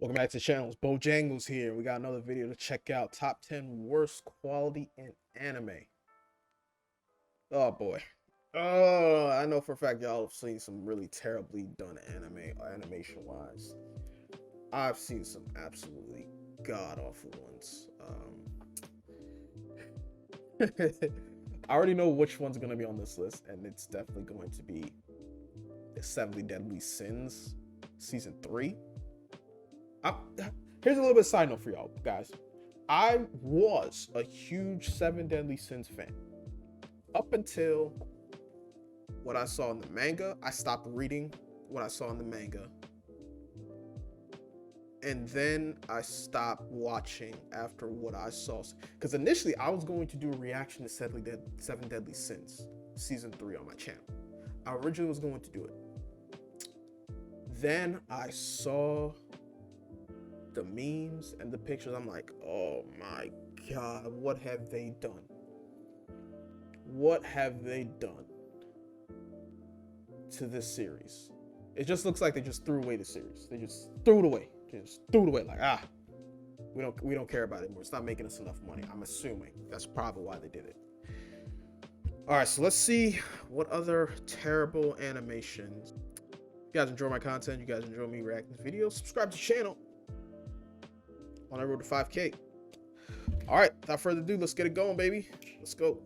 Welcome back to the channel. It's Bojangles here. We got another video to check out. Top 10 worst quality in anime. Oh boy. Oh, I know for a fact y'all have seen some really terribly done anime, animation wise. I've seen some absolutely god awful ones. I already know which one's gonna be on this list, and it's definitely going to be the 70 Deadly Sins season 3. Here's a little bit of side note for y'all guys. I was a huge 7 Deadly Sins fan up until what I saw in the manga. I stopped reading what I saw in the manga, and then I stopped watching after what I saw, because initially I was going to do a reaction to 7 Deadly Sins season 3 on my channel. I originally was going to do it. Then I saw the memes and the pictures. I'm like, oh my god, what have they done? What have they done to this series? It just looks like they just threw away the series. They just threw it away. Like, we don't care about it anymore. It's not making us enough money. I'm assuming that's probably why they did it. All right, so let's see what other terrible animations. You guys enjoy my content, you guys enjoy me reacting to videos, subscribe to the channel. On our road to 5K. All right, without further ado, let's get it going, baby. Let's go.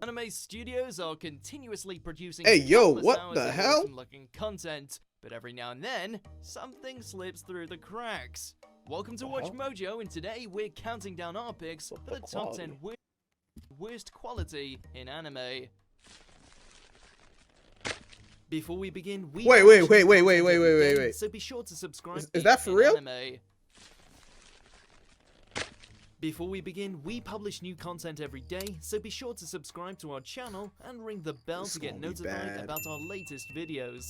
Anime studios are continuously producing What the hell? looking content, but every now and then, something slips through the cracks. Welcome to Watch Mojo, and today we're counting down our picks for the top 10 worst quality in anime. Before we begin, wait. So be sure to subscribe. Is that for real? Anime. Before we begin, we publish new content every day, so be sure to subscribe to our channel and ring the bell to get notified about our latest videos.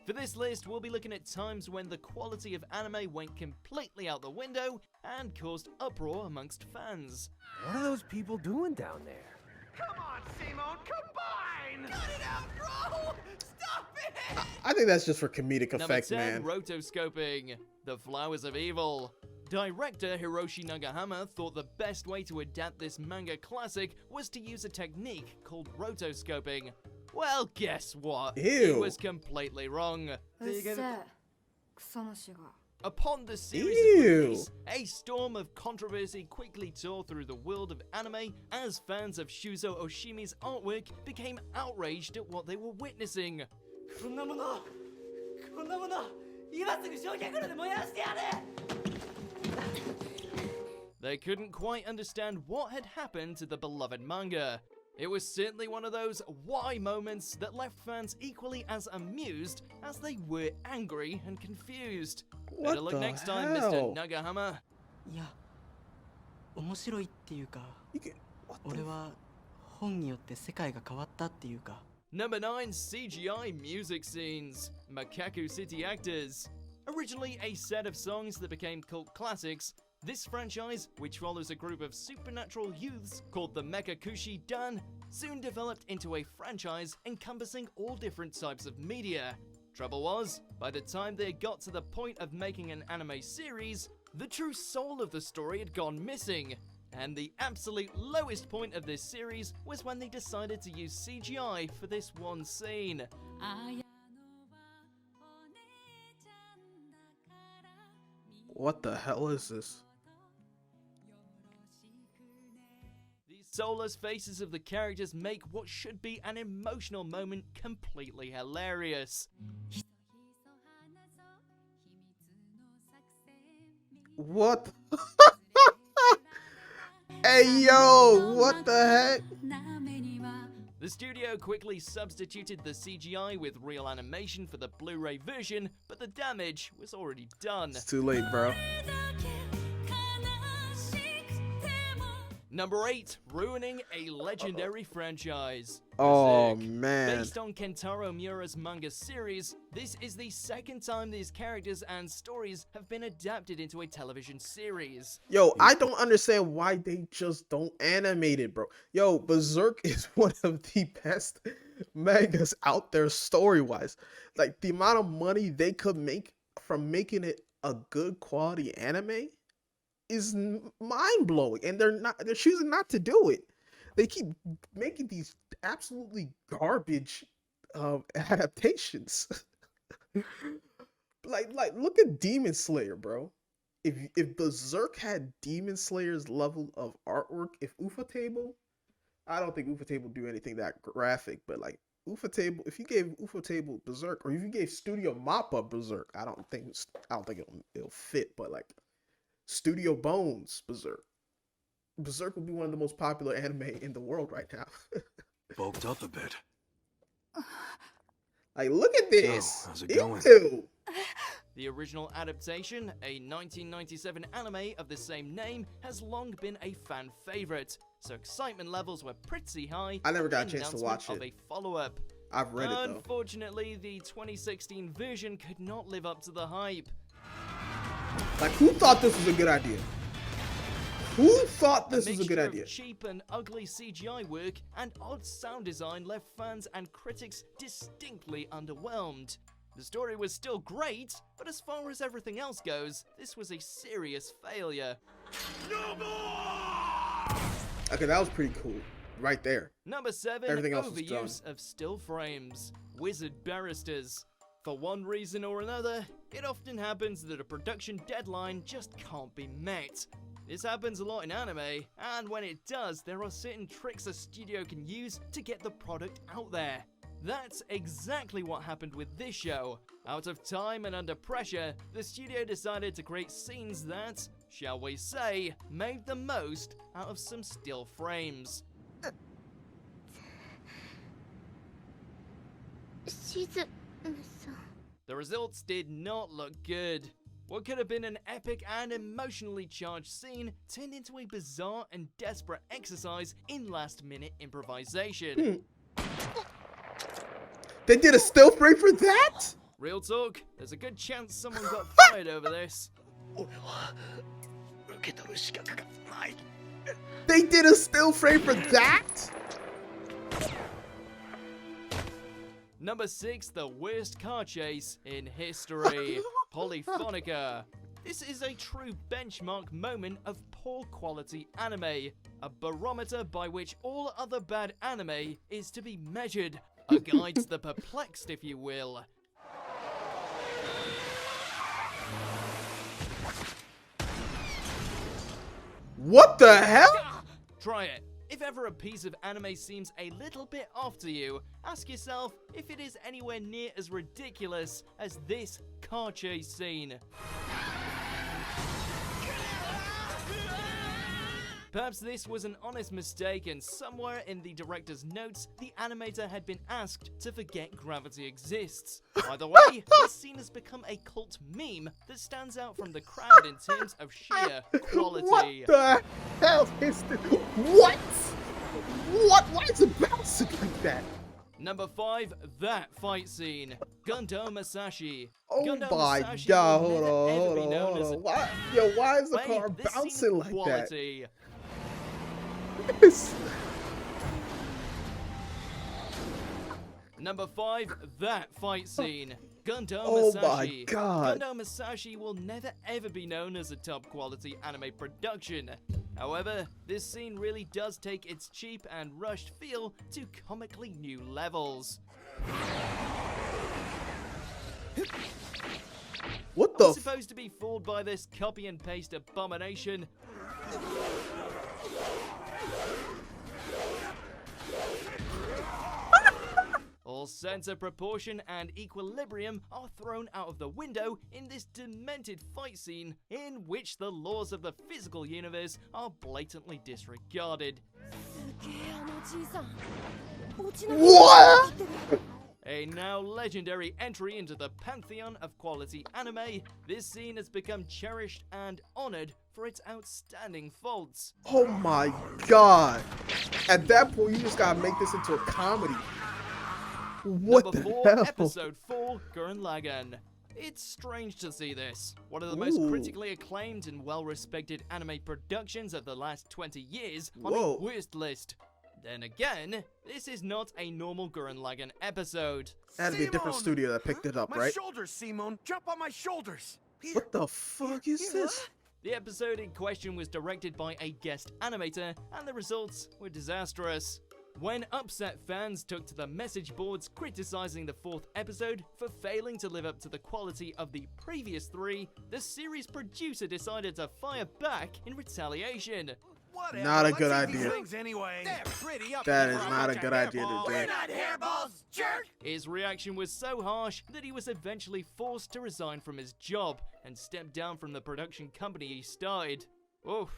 For this list, we'll be looking at times when the quality of anime went completely out the window and caused uproar amongst fans. What are those people doing down there? Come on, Simone, combine! Cut it out, bro! Stop it! I think that's just for comedic effect, Number 10, man. rotoscoping. The Flowers of Evil. Director Hiroshi Nagahama thought the best way to adapt this manga classic was to use a technique called rotoscoping. Well, guess what? Ew. He was completely wrong. U.S.A. Upon the series' release, a storm of controversy quickly tore through the world of anime as fans of Shuzo Oshimi's artwork became outraged at what they were witnessing. They couldn't quite understand what had happened to the beloved manga. It was certainly one of those why moments that left fans equally as amused as they were angry and confused. What Better luck the next time, hell? Mr. Nagahama. いや、面白いっていうか、 What the 俺は本によって世界が変わったっていうか。 Number 9, CGI music scenes. Makaku City Actors. Originally a set of songs that became cult classics, this franchise, which follows a group of supernatural youths called the Mekakushi Dan, soon developed into a franchise encompassing all different types of media. Trouble was, by the time they got to the point of making an anime series, the true soul of the story had gone missing. And the absolute lowest point of this series was when they decided to use CGI for this one scene. What the hell is this? The soulless faces of the characters make what should be an emotional moment completely hilarious. What? Hey yo, what the heck? The studio quickly substituted the CGI with real animation for the Blu-ray version, but the damage was already done. It's too late, bro. Number 8, ruining a legendary franchise. Oh Berserk. man. Based on Kentaro Miura's manga series, this is the second time these characters and stories have been adapted into a television series. Yo, I don't understand why they just don't animate it, bro. Yo, Berserk is one of the best mangas out there story-wise. Like, the amount of money they could make from making it a good quality anime is mind blowing, and they're choosing not to do it. They keep making these absolutely garbage adaptations. Like look at Demon Slayer, bro. If Berserk had Demon Slayer's level of artwork, if Ufotable, I don't think Ufotable would do anything that graphic, but like Ufotable, if you gave Ufotable Berserk, or if you gave Studio Mappa Berserk, I don't think it'll fit, but like Studio Bones Berserk. Berserk would be one of the most popular anime in the world right now. Bulked up a bit. Like, look at this. So, how's it going? Ew. The original adaptation, a 1997 anime of the same name, has long been a fan favorite, so excitement levels were pretty high. I never got a in chance to announcement watch of it. a follow-up. I've read it though. Unfortunately, the 2016 version could not live up to the hype. Like, who thought this was a good idea? Who thought this was a good mixture of idea? cheap and ugly CGI work and odd sound design left fans and critics distinctly underwhelmed. The story was still great, but as far as everything else goes, this was a serious failure. Okay, that was pretty cool. Right there. Number 7, Everything else was done. overuse of still frames. Wizard barristers. For one reason or another, it often happens that a production deadline just can't be met. This happens a lot in anime, and when it does, there are certain tricks a studio can use to get the product out there. That's exactly what happened with this show. Out of time and under pressure, the studio decided to create scenes that, shall we say, made the most out of some still frames. The results did not look good. What could have been an epic and emotionally charged scene turned into a bizarre and desperate exercise in last-minute improvisation. They did a still frame for that? Real talk, there's a good chance someone got fired over this. They did a still frame for that? Number 6, the worst car chase in history. Polyphonica. This is a true benchmark moment of poor quality anime, a barometer by which all other bad anime is to be measured, a guide to the perplexed, if you will. What the hell? Try it. If ever a piece of anime seems a little bit off to you, ask yourself if it is anywhere near as ridiculous as this car chase scene. Perhaps this was an honest mistake and somewhere in the director's notes, the animator had been asked to forget gravity exists. Either way, this scene has become a cult meme that stands out from the crowd in terms of sheer quality. What the hell is this? What? What? Why is it bouncing like that? Number 5, that fight scene. Gundam Masashi. Oh Gundam my Masashi god, will hold never on, ever be hold on, known hold as a- on. Why, yo, why is the Wait, car this scene bouncing like quality. that? It's- Number 5, that fight scene. Gundam Oh Masashi. my god. Gundam Masashi will never ever be known as a top quality anime production. However, this scene really does take its cheap and rushed feel to comically new levels. What I the was supposed to be fooled by this copy and paste abomination. All sense of proportion and equilibrium are thrown out of the window in this demented fight scene in which the laws of the physical universe are blatantly disregarded. What? A now legendary entry into the pantheon of quality anime, this scene has become cherished and honored for its outstanding faults. Oh my god. At that point, you just gotta make this into a comedy. What Number the 4, hell? Episode 4, Gurren Lagann. It's strange to see this. One of the most Ooh. critically acclaimed and well-respected anime productions of the last 20 years on Whoa. the worst list. Then again, this is not a normal Gurren Lagann episode. That had to be a different Simone! studio that picked it up, My right? shoulders, Simone. Jump on my shoulders. What the fuck is this? The episode in question was directed by a guest animator, and the results were disastrous. When upset fans took to the message boards criticizing the 4th episode for failing to live up to the quality of the previous 3, the series producer decided to fire back in retaliation. Whatever, Not a let's good eat these idea. things anyway. They're pretty up That there is for not a bunch of good idea to hairballs. do. We're not hairballs, jerk! His reaction was so harsh that he was eventually forced to resign from his job and step down from the production company he started. Oof,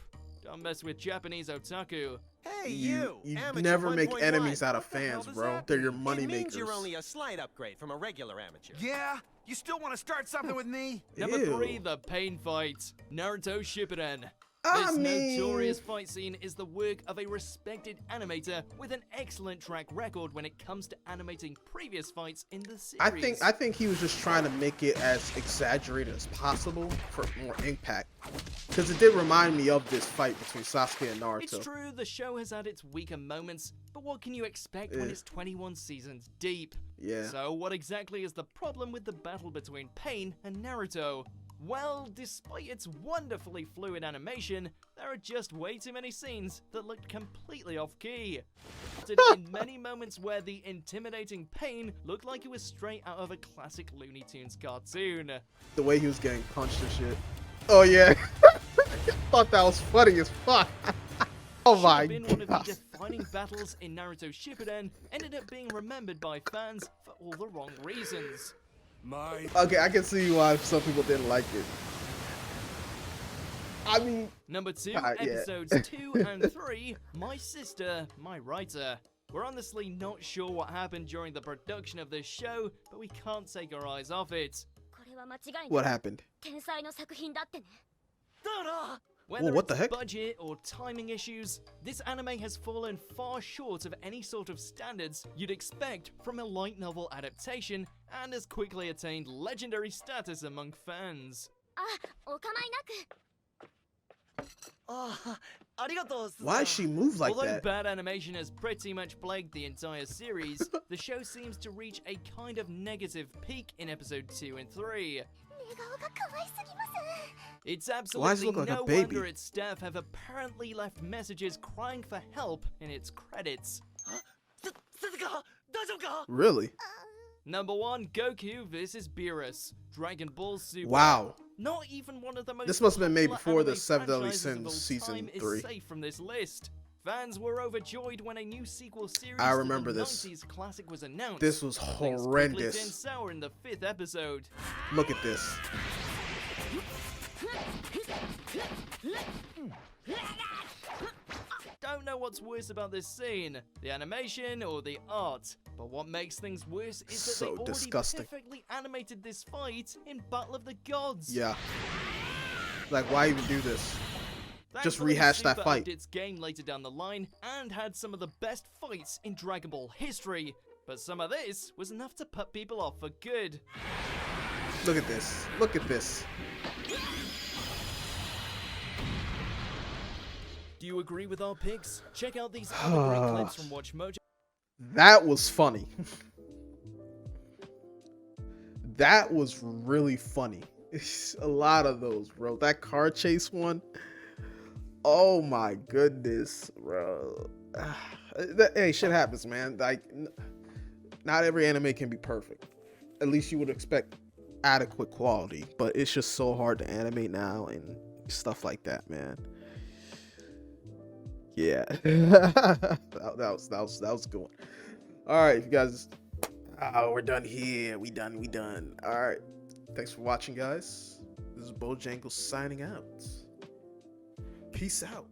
don't mess with Japanese otaku. Hey, You amateur never make 1.1. enemies out of What the hell fans, does bro. that They're your mean? money It means makers. you're only a slight upgrade from a regular amateur. Yeah? You still want to start something with me? Number Ew. 3, the pain fight. Naruto Shippuden. I This mean- notorious fight scene is the work of a respected animator with an excellent track record when it comes to animating previous fights in the series. I think he was just trying to make it as exaggerated as possible for more impact. Because it did remind me of this fight between Sasuke and Naruto. It's true, the show has had its weaker moments, but what can you expect when it's 21 seasons deep? Yeah. So what exactly is the problem with the battle between Pain and Naruto? Well, despite its wonderfully fluid animation, there are just way too many scenes that looked completely off-key. In many moments where the intimidating Pain looked like it was straight out of a classic Looney Tunes cartoon. The way he was getting punched and shit. Oh yeah. I thought that was funny as fuck. Oh Should my have been one of god. the defining battles in Naruto Shippuden, ended up being remembered by fans for all the wrong reasons. My Okay, I can see why some people didn't like it. I mean, Number 2, yeah. episodes 2 and 3, My Sister, My Writer. We're honestly not sure what happened during the production of this show, but we can't take our eyes off it. what happened? 天才の作品だってね。 Whether what the it's heck? budget or timing issues, this anime has fallen far short of any sort of standards you'd expect from a light novel adaptation, and has quickly attained legendary status among fans. あ、お構いなく。 Why she move like Although that? bad animation has pretty much plagued the entire series, the show seems to reach a kind of negative peak in episode 2 and 3. 寝顔が可愛すぎます。 It's Why does it absolutely look like a no baby? wonder its staff have apparently left messages crying for help in its credits. Really? Number 1, Goku vs. Beerus, Dragon Ball Super. Wow. Not even one of the most This must have been made popular before the anime 7 Deadly franchises of Sins all season time 3. is safe from this list. Fans were overjoyed when a new sequel series I to remember the this. 90s classic was announced. This was Things quickly turned horrendous. sour in the 5th episode. Look at this. Don't know what's worse about this scene, the animation or the art, but what makes things worse is that So they already disgusting. perfectly animated this fight in Battle of the Gods. Yeah. Like, why even do this? Just Thankfully, rehash that Super fight. upped its game later down the line and had some of the best fights in Dragon Ball history, but some of this was enough to put people off for good. Look at this. Look at this. Do you agree with our picks? Check out these other great clips from Watch Mojo. That was funny. That was really funny. A lot of those, bro. That car chase one. Oh my goodness, bro. Hey, shit happens, man. Like, not every anime can be perfect. At least you would expect adequate quality, but it's just so hard to animate now and stuff like that, man. Yeah, that was a good one. All right, you guys. We're done here. We done. All right. Thanks for watching, guys. This is Bojangles signing out. Peace out.